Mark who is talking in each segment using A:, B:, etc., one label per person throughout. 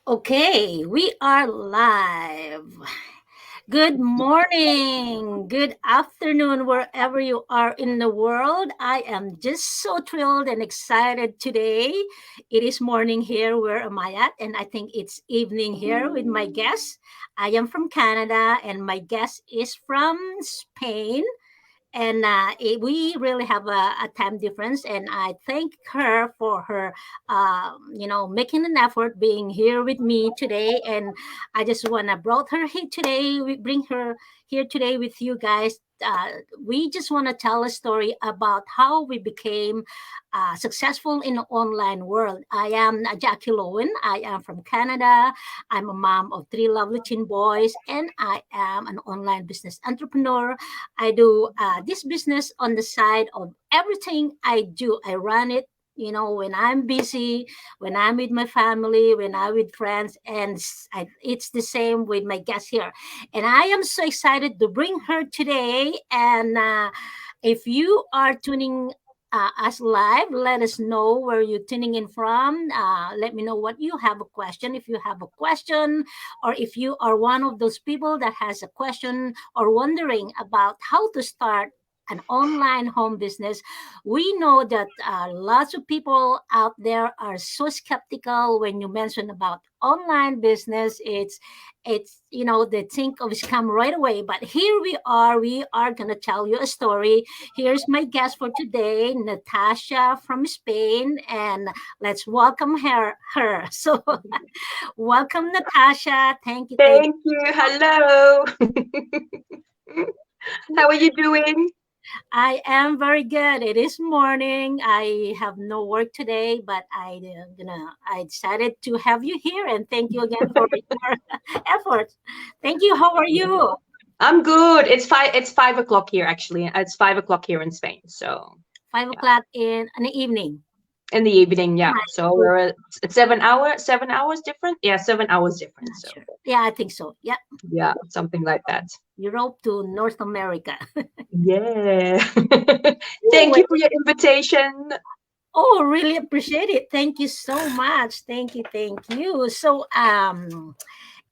A: Okay, we are live. Good morning, good afternoon, wherever you are in the world. I am just so thrilled and excited today. It is morning here. Where am I at? And I think it's evening here with my guest. I am from Canada, and my guest is from Spain. And we really have a time difference, and I thank her for her making an effort being here with me today. And I just want to brought her here today. We bring her here today with you guys. We just want to tell a story about how we became successful in the online world. I am Jackie Lowen. I am from Canada. I'm a mom of three lovely teen boys, and I am an online business entrepreneur. I do this business on the side of everything I do. I run it, when I'm busy, when I'm with my family, when I'm with friends, and it's the same with my guest here. And I am so excited to bring her today. And if you are tuning us live, let us know where you're tuning in from. Let me know what you have a question. If you have a question, or if you are one of those people that has a question or wondering about how to start an online home business. We know that lots of people out there are so skeptical when you mention about online business. They think of scam right away. But here we are going to tell you a story. Here's my guest for today, Natasha from Spain, and let's welcome her. So welcome, Natasha. Thank you. Thank
B: Thank you. Hello. How are you doing?
A: I am very good. It is morning. I have no work today, but I decided to have you here, and thank you again for your effort. Thank you. How are you?
B: I'm good. It's 5 o'clock here actually. It's 5 o'clock here in Spain. So
A: Five
B: yeah,
A: o'clock in the evening.
B: in the evening. Yeah.
A: Right.
B: So
A: Good.
B: it's 7 hours different. Yeah, 7 hours different.
A: Not
B: So
A: sure. Yeah, I think so. Yeah,
B: yeah, something like that.
A: Europe to North America.
B: Yeah. Thank
A: Anyway,
B: you for your invitation.
A: oh, really appreciate it. Thank you so much. Thank you. Thank you. So,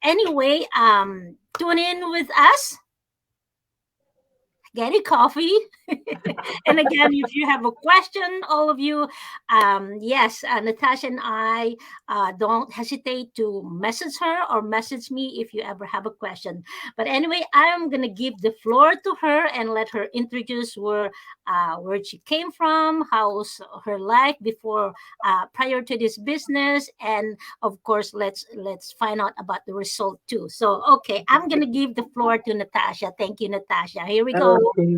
A: anyway, tune in with us, get a coffee. And again, if you have a question, all of you, yes, Natasha and I, don't hesitate to message her or message me if you ever have a question. But anyway, I'm gonna give the floor to her and let her introduce where she came from, how's her life before, prior to this business, and of course, let's find out about the result too. So, okay, I'm gonna give the floor to Natasha. Thank you, Natasha. Here we go.
B: Okay.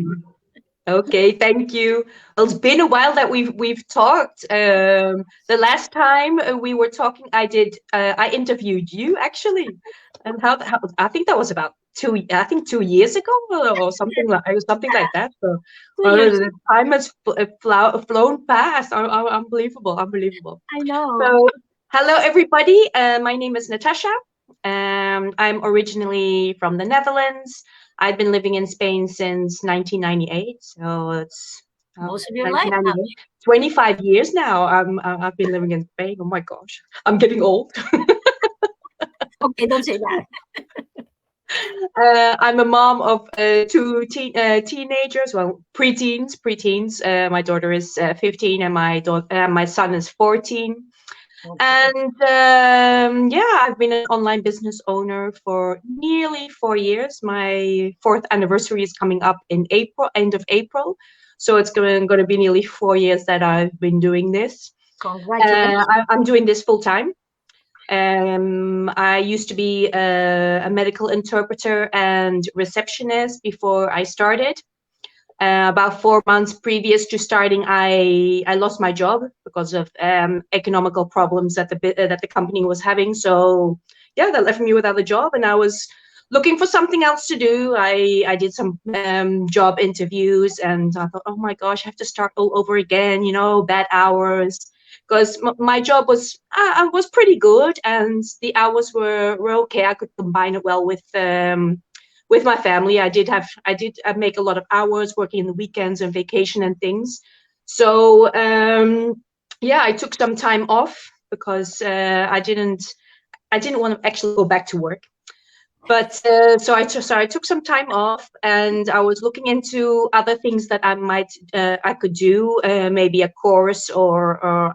B: Okay, thank you. Well, it's been a while that we've talked. The last time we were talking, I interviewed you actually, and how I think that was about 2 years ago or something like that. So,
A: 2 years.
B: the time has flown past. Unbelievable, unbelievable.
A: I know.
B: So, hello everybody. My name is Natasha. I'm originally from the Netherlands. I've been living in Spain since 1998, so it's
A: Most of your life now.
B: 1998, 25 years now. I've been living in Spain. Oh my gosh, I'm getting old.
A: Okay, don't say that.
B: I'm a mom of two teenagers, well, preteens. My daughter is 15, and my son is 14.
A: Okay.
B: And yeah, I've been an online business owner for nearly 4 years. My fourth anniversary is coming up in April, end of April. So it's going to be nearly 4 years that I've been doing this.
A: Congratulations.
B: I'm doing this full time. I used to be a medical interpreter and receptionist before I started. About 4 months previous to starting, I lost my job because of economical problems that the company was having. So yeah, that left me without a job, and I was looking for something else to do. I did some job interviews, and I thought, oh my gosh, I have to start all over again. Bad hours. Because my job was pretty good, and the hours were okay. I could combine it well with my family. I make a lot of hours working in the weekends and vacation and things. So yeah, I took some time off because I didn't want to actually go back to work. But so I took some time off, and I was looking into other things that I could do, maybe a course, or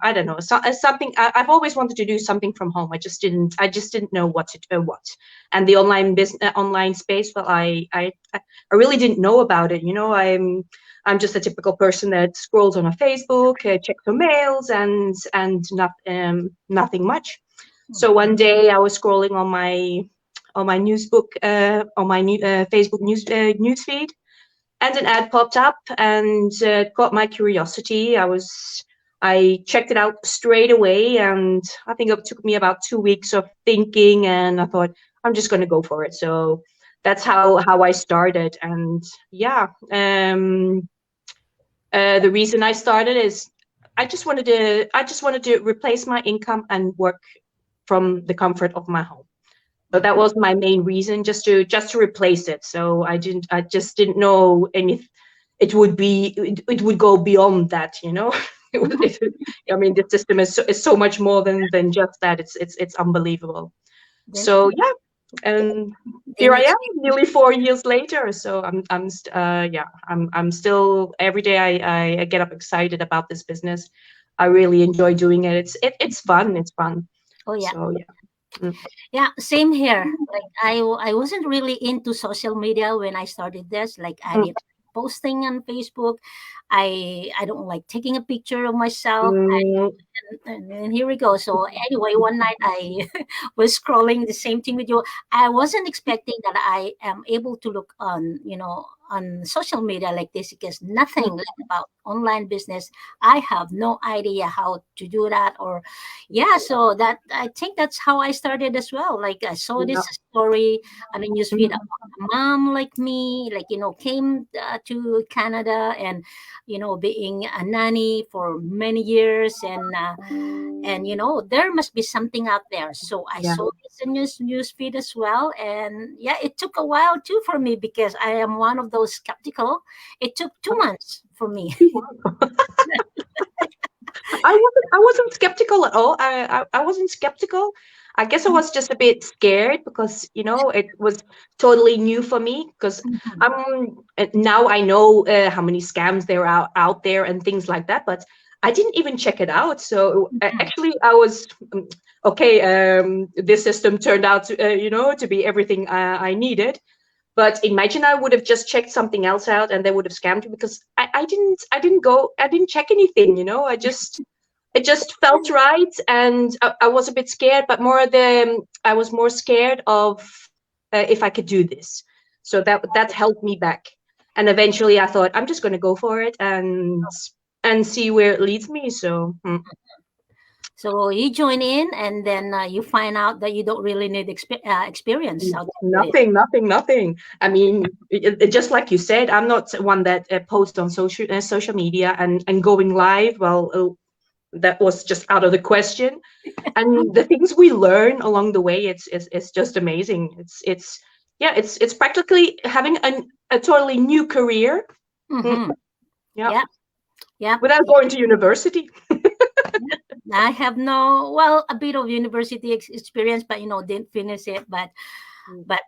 B: I don't know, something. I've always wanted to do something from home. I just didn't know what. And the online space, well, I really didn't know about it. I'm just a typical person that scrolls on a Facebook, checks some mails, and nothing much. So one day I was scrolling on my Facebook news feed, and an ad popped up, and caught my curiosity. I checked it out straight away, and I think it took me about 2 weeks of thinking, and I thought I'm just going to go for it. So that's how I started. And yeah, the reason I started is I just wanted to replace my income and work from the comfort of my home. So that was my main reason, just to replace it. So I just didn't know any. It would go beyond that. I mean, the system is so much more than just that. It's unbelievable.
A: Then,
B: So yeah, and here
A: then
B: I
A: it's
B: am, nearly 4 years later. So I'm still every day. I get up excited about this business. I really enjoy doing it. It's fun. It's fun.
A: oh yeah.
B: So yeah. Mm.
A: Yeah, same here. Like I wasn't really into social media when I started this. Like I didn't like posting on Facebook. I don't like taking a picture of myself.
B: Mm.
A: And here we go. So anyway, one night I was scrolling the same thing with you. I wasn't expecting that I am able to look on, on social media like this, because nothing like about online business. I have no idea how to do that, or yeah. So that, I think that's how I started as well. Like I saw this
B: Yeah.
A: story on a newsfeed
B: Mm.
A: about a mom like me, like came to Canada, and being a nanny for many years, and there must be something out there. So I
B: Yeah.
A: saw this in news feed as well, and yeah, it took a while too for me, because I am one of those skeptical. It took 2 months for me.
B: I wasn't skeptical at all. I wasn't skeptical. I guess I was just a bit scared because it was totally new for me. Because
A: Mhm.
B: now I know how many scams there are out there and things like that, but I didn't even check it out. So
A: Mhm.
B: actually, I was okay. This system turned out to be everything I needed. But imagine I would have just checked something else out and they would have scammed me, because I didn't check anything. It just felt right, and I was a bit scared, but I was more scared of if I could do this. So that held me back. And eventually I thought I'm just going to go for it and see where it leads me. So
A: So you join in, and then you find out that you don't really need experience how to do it.
B: nothing. I mean, just like you said, I'm not one that posts on social media and going live. Well, that was just out of the question. And the things we learn along the way, it's just amazing. It's practically having a totally new career. Mm,
A: Mm-hmm.
B: yeah,
A: Yeah, yeah.
B: without going to university.
A: I have no, well, a bit of university experience, but didn't finish it. But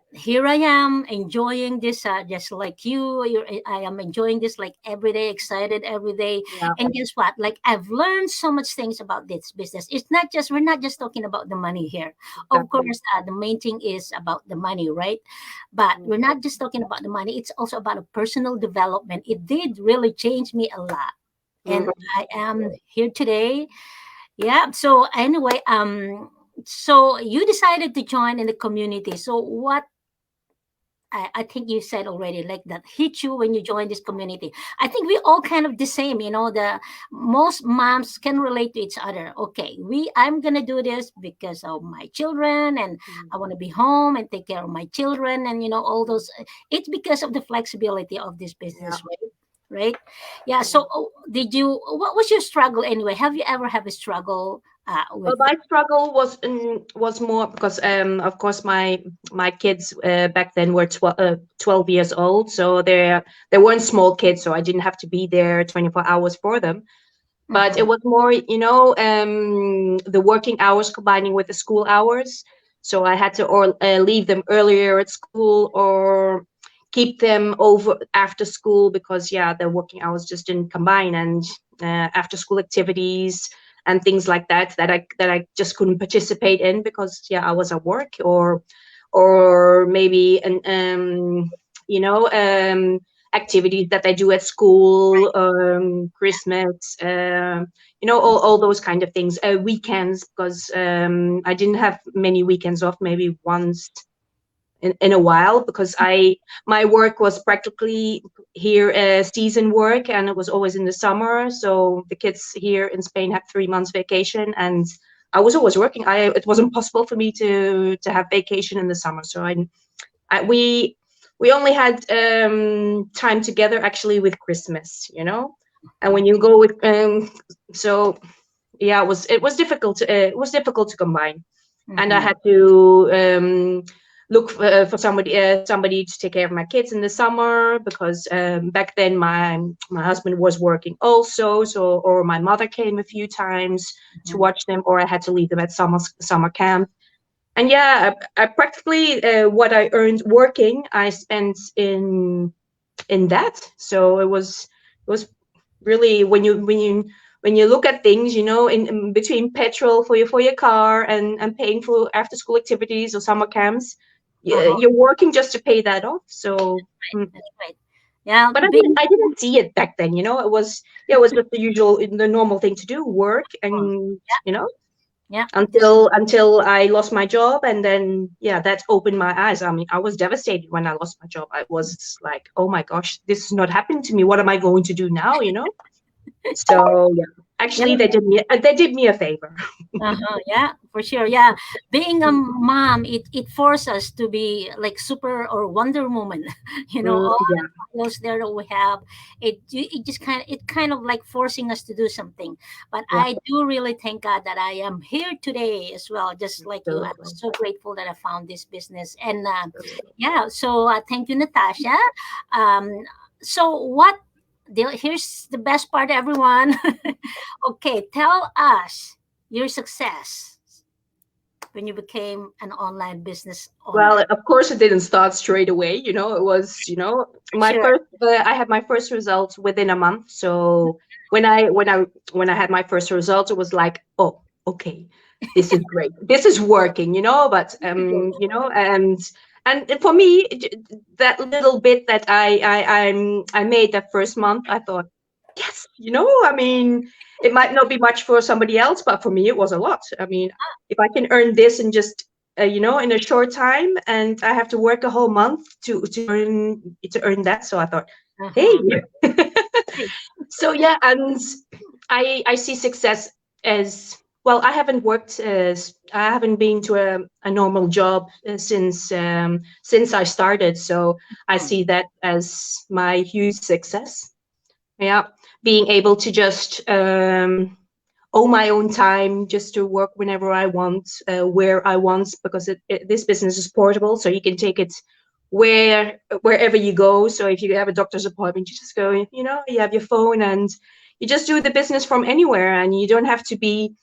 A: here I am enjoying this, just like you. I am enjoying this like every day, excited every day.
B: Yeah,
A: And guess what? Like I've learned so much things about this business. We're not just talking about the money here. Of
B: exactly.
A: course, the main thing is about the money, right? But
B: Mm.
A: we're not just talking about the money. It's also about a personal development. It did really change me a lot,
B: Mm.
A: and I am here today. Yeah. So anyway, so you decided to join in the community. So what, I think you said already, like that hit you when you joined this community. I think we all kind of the same, the most moms can relate to each other. Okay, I'm gonna do this because of my children, and
B: Mm.
A: I want to be home and take care of my children, and all those. It's because of the flexibility of this
B: Yeah.
A: business, right? Right. Yeah.
B: Mm.
A: So what was your struggle anyway? Have you ever have a struggle
B: Well,
A: with
B: my struggle was more because, of course, my kids back then were 12 years old, so they weren't small kids, so I didn't have to be there 24 hours for them. But
A: Mhm.
B: it was more, the working hours combining with the school hours. So I had to or leave them earlier at school or keep them over after school because yeah, their working hours just didn't combine, and after school activities and things like that that I just couldn't participate in because yeah, I was at work, or maybe an activities that they do at school, Christmas, all those kind of things, weekends, because I didn't have many weekends off, maybe once in a while, because my work was practically here season work, and it was always in the summer. So the kids here in Spain have 3 months vacation, and I was always working. It wasn't possible for me to have vacation in the summer. So we only had time together actually with Christmas, and when you go with so yeah, it was difficult to combine, and I had to look for somebody to take care of my kids in the summer, because back then my husband was working also, so or my mother came a few times to watch them, or I had to leave them at summer camp. And yeah, I practically what I earned working, I spent in that. So it was really, when you look at things, in between petrol for your car, and paying for after school activities or summer camps, you're working just to pay that off. So
A: That's right. Yeah,
B: but I didn't see it back then. It was just the usual, the normal thing to do, work, and you know
A: yeah,
B: until I lost my job, and then yeah, that opened my eyes. I mean, I was devastated when I lost my job. I was like, oh my gosh, this is not happening to me. What am I going to do now? So yeah,
A: yeah.
B: actually they did me a favor.
A: Yeah, for sure. Yeah, being a mom, it forces us to be like super or Wonder Woman. All
B: Yeah,
A: the skills there that we have, it just kind of like forcing us to do something. But
B: yeah,
A: I do really thank God that I am here today as well. Just like you, I'm
B: absolutely.
A: so grateful that I found this business. And yeah, so thank you, Natasha. Um, so what? Here's the best part, everyone. Okay, tell us your success when you became an online business owner.
B: Well, of course, it didn't start straight away. It was, my
A: Sure.
B: first. I had my first results within a month. So when I had my first results, it was like, oh, okay, this is great. This is working. But and for me, that little bit that I made that first month, I thought, yes, I mean, it might not be much for somebody else, but for me, it was a lot. I mean, if I can earn this in just in a short time, and I have to work a whole month to earn that. So I thought, hey,
A: Uh-huh.
B: so yeah, and I see success as well. I haven't been to a normal job since I started. So I
A: Mhm.
B: see that as my huge success. Yeah, being able to just own my own time, just to work whenever I want, where I want, because this business is portable, so you can take it wherever you go. So if you have a doctor's appointment, you just go, you have your phone, and you just do the business from anywhere, and you don't have to be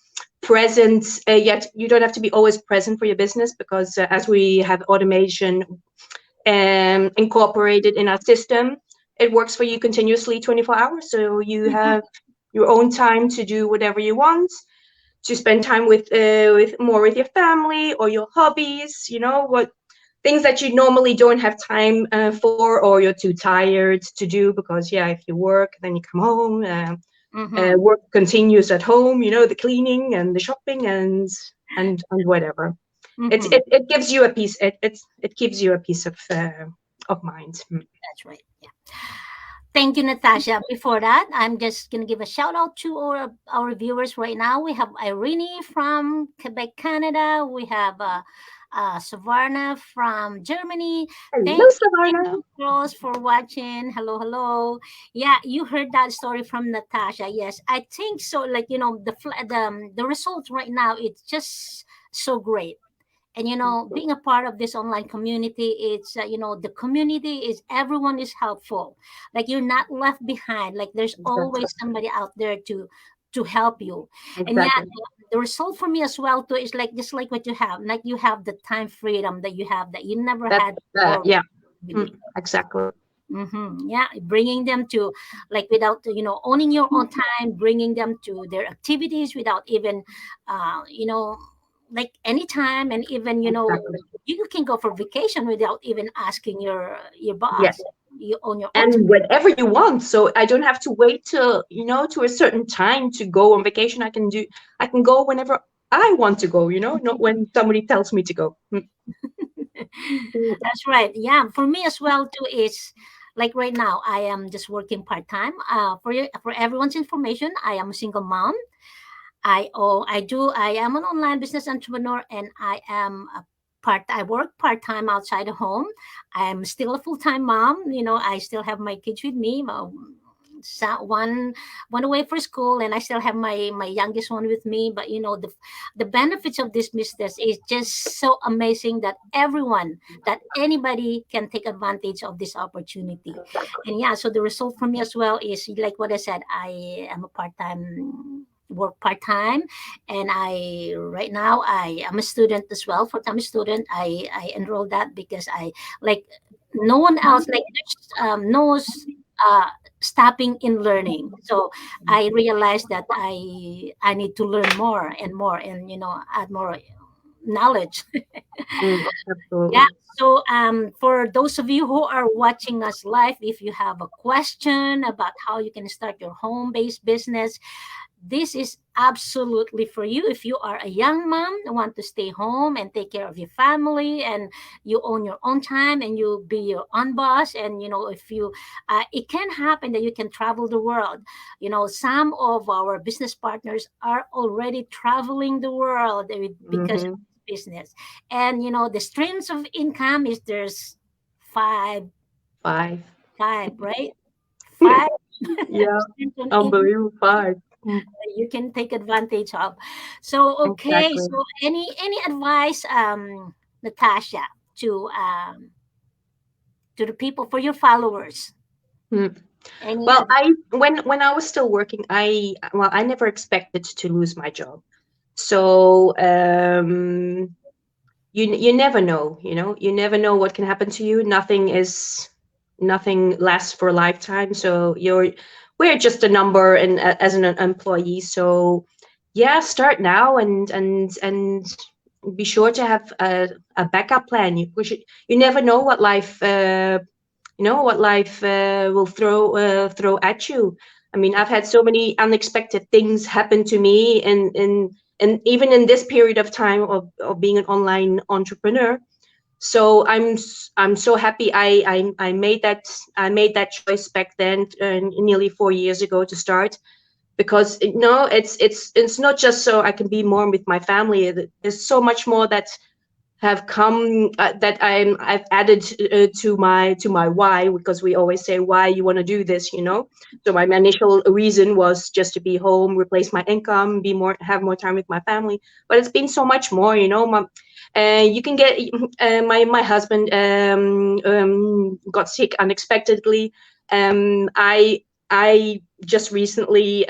B: present, yet you don't have to be always present for your business, because as we have automation incorporated in our system, it works for you continuously 24 hours. So you have your own time to do whatever you want, to spend time with your family or your hobbies, what things that you normally don't have time for, or you're too tired to do, because yeah, if you work, then you come home,
A: Mhm.
B: work continues at home, the cleaning and the shopping and whatever. It's
A: Mhm.
B: it, it gives you a peace. It gives you a peace of mind.
A: That's right. Yeah. Thank you, Natasha. Before that, I'm just gonna give a shout out to our viewers right now. We have Irene from Quebec, Canada. We have Savarna from Germany.
B: Hello,
A: Thank
B: Savannah.
A: you, girls, for watching. Hello, hello. Yeah, you heard that story from Natasha. Yes, I think so. Like the results right now, it's just so great. And being a part of this online community, it's the community is everyone is helpful. Like you're not left behind. Like there's
B: Exactly.
A: always somebody out there to help you. And yeah,
B: Exactly.
A: the result for me as well too is like just like what you have, like you have the time freedom that you have that you never
B: That
A: had before.
B: yeah,
A: Really.
B: exactly.
A: Yeah, bringing them to, like, without owning your own time, bringing them to their activities without even, uh, you know, like anytime, and even
B: Exactly.
A: you can go for vacation without even asking your
B: Yes.
A: boss. You own your own time.
B: And whenever you want, so I don't have to wait till to a certain time to go on vacation. I can go whenever I want to go, not when somebody tells me to go. Mm.
A: That's right. Yeah, for me as well too is like right now I am just working part time. For everyone's information, I am a single mom. I am an online business entrepreneur, and I work part time outside the home. I'm still a full time mom. I still have my kids with me. One away for school, and I still have my youngest one with me. But the benefits of this business is just so amazing that anybody can take advantage of this opportunity. And yeah, so the result for me as well is like what I said. I am a work part time, and I right now I am a student as well, full time student. I enrolled that because I like no one else like knows uh stopping in learning. So I realized that I need to learn more and more, and add more knowledge. Yeah.
B: Absolutely.
A: So, for those of you who are watching us live, if you have a question about how you can start your home-based business, this is absolutely for you. If you are a young mom and want to stay home and take care of your family, and you own your own time, and you be your own boss, and if you it can happen that you can travel the world. Some of our business partners are already traveling the world because of
B: Hmm.
A: business. And the streams of income is there's five
B: Five.
A: right? Five
B: Yeah,
A: streams of income
B: unbelievable. Five. Mm.
A: you can take advantage of. So okay,
B: Exactly.
A: so any advice, Natasha, to the people, for your followers?
B: Mm.
A: Any
B: Well, when I was still working, I never expected to lose my job. So you never know, you never know what can happen to you. Nothing lasts for a lifetime. So we're just a number, and as an employee. So yeah, start now, and be sure to have a backup plan. You never know what life will throw at you. I mean, I've had so many unexpected things happen to me, and even in this period of time of being an online entrepreneur. So I'm so happy I made that choice back then, nearly 4 years ago, to start, because it's not just so I can be more with my family. There's so much more that have come, that I've added to my why, because we always say why you want to do this. So my initial reason was just to be home, replace my income, have more time with my family. But it's been so much more. You can get my husband got sick unexpectedly. I just recently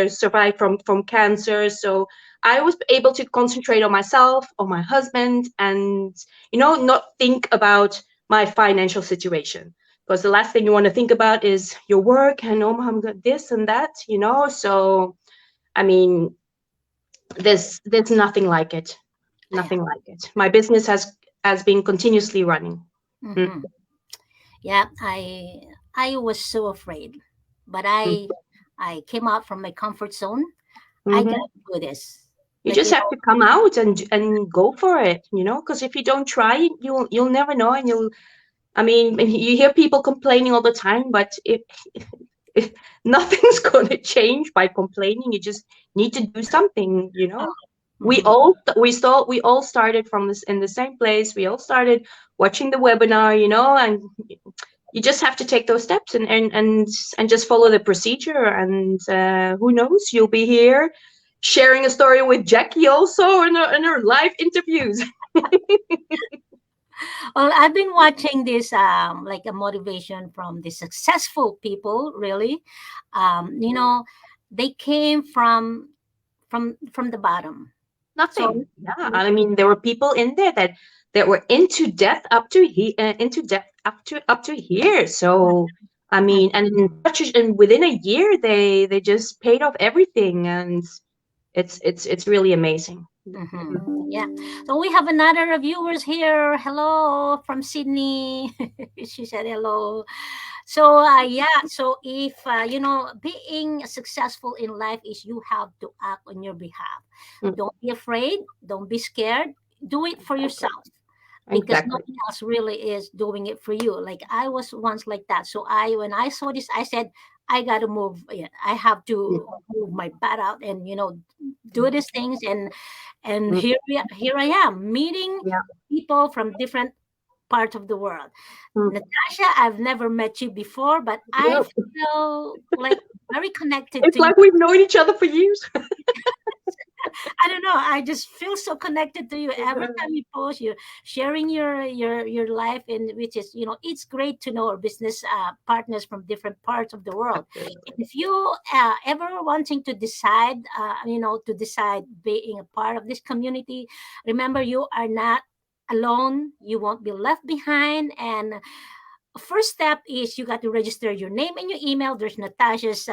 B: survived from cancer, so I was able to concentrate on myself, on my husband, and not think about my financial situation. Because the last thing you want to think about is your work and, oh, I'm got this and that. So I mean, there's nothing like it.
A: Yeah.
B: Nothing like it. My business has been continuously running. Mm,
A: Mm-hmm. Yeah, I was so afraid, but
B: mm,
A: I came out from my comfort zone. I
B: mhm.
A: gotta do this.
B: You
A: Like
B: just have to come out and go for it. Because if you don't try, you'll never know, and you'll. I mean, you hear people complaining all the time, but if nothing's going to change by complaining. You just need to do something. We
A: mhm.
B: all we all started from this in the same place. We all started watching the webinar, and you just have to take those steps, and just follow the procedure. And who knows, you'll be here sharing a story with Jackie also in her live interviews.
A: Well, I've been watching this like a motivation from the successful people, really. They came from the bottom. So
B: Nothing. Yeah, I mean, there were people in there that were into death up to here. So I mean, and and within a year, they just paid off everything, and it's really amazing.
A: Yeah. So we have another viewers here. Hello from Sydney. She said hello. So yeah. So if being successful in life is you have to act on your behalf.
B: Mm,
A: Don't be afraid. Don't be scared. Do it for yourself because
B: exactly.
A: nobody else really is doing it for you. Like I was once like that. So when I saw this, I said, I got to move. Yeah, I have
B: Mm,
A: to move my butt out and do these things. And
B: mm,
A: here I am meeting
B: yeah.
A: people from different parts of the world.
B: Mm.
A: Natasha, I've never met you before, but I
B: Yep.
A: feel like very connected
B: It's
A: to you.
B: like we've known each other for years.
A: I don't know. I just feel so connected to you every time you post. You're sharing your life, and which is it's great to know our business partners from different parts of the world.
B: Absolutely.
A: If you ever wanting to decide, to decide being a part of this community, remember you are not alone. You won't be left behind, and first step is you got to register your name and your email. There's Natasha's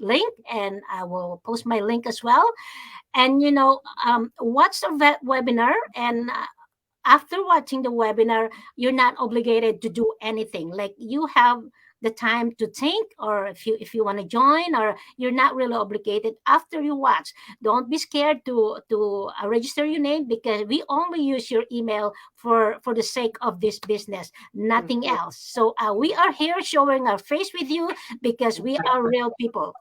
A: link, and I will post my link as well. And watch the webinar, and after watching the webinar, you're not obligated to do anything. Like you have the time to think, or if you want to join, or you're not really obligated after you watch. Don't be scared to register your name, because we only use your email for the sake of this business,
B: Mm,
A: nothing else. So we are here showing our face with you because we are real people.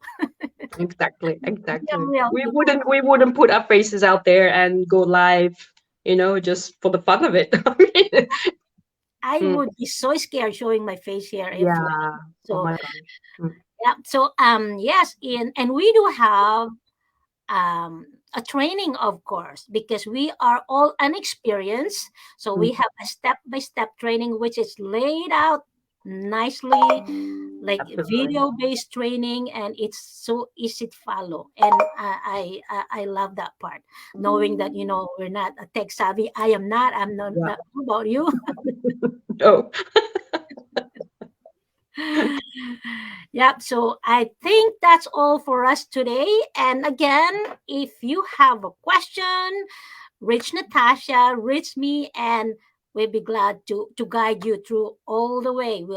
B: exactly.
A: We are
B: Exactly.
A: real
B: We
A: people.
B: wouldn't put our faces out there and go live, just for the fun of it. I mean,
A: I
B: mm,
A: would be so scared showing my face here if
B: yeah. Oh
A: so.
B: my gosh. Mm,
A: Yeah. So yes, and we do have a training, of course, because we are all unexperienced. So
B: mm,
A: we have a step by step training which is laid out nicely, like
B: absolutely.
A: video based training, and it's so easy to follow. And I love that part, knowing that we're not a tech savvy. I am not. I'm not.
B: Yeah.
A: Not how about you?
B: Oh.
A: Yep. So I think that's all for us today. And again, if you have a question, reach Natasha, reach me, and we'll be glad to guide you through all the way. We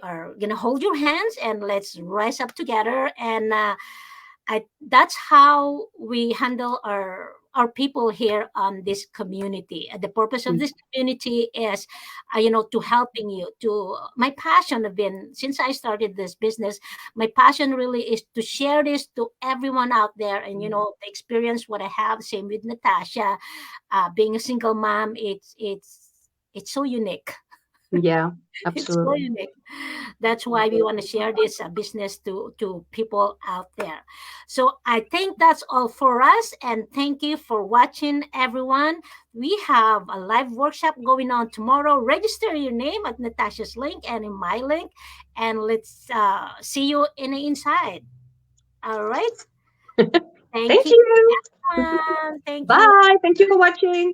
A: are gonna hold your hands and let's rise up together. And that's how we handle our people here on this community. The purpose of
B: Mm,
A: this community is to helping you. To my passion have been, since I started this business, my passion really is to share this to everyone out there, and
B: mm.
A: the experience what I have, same with Natasha. Being a single mom, it's so unique.
B: Yeah,
A: It's so
B: absolutely.
A: unique. That's why we want to share this business to people out there. So I think that's all for us, and thank you for watching, everyone. We have a live workshop going on tomorrow. Register your name at Natasha's link and in my link, and let's see you in the inside. All right. Thank
B: Thank
A: you,
B: you.
A: everyone. Thank you.
B: Bye. Thank you for watching.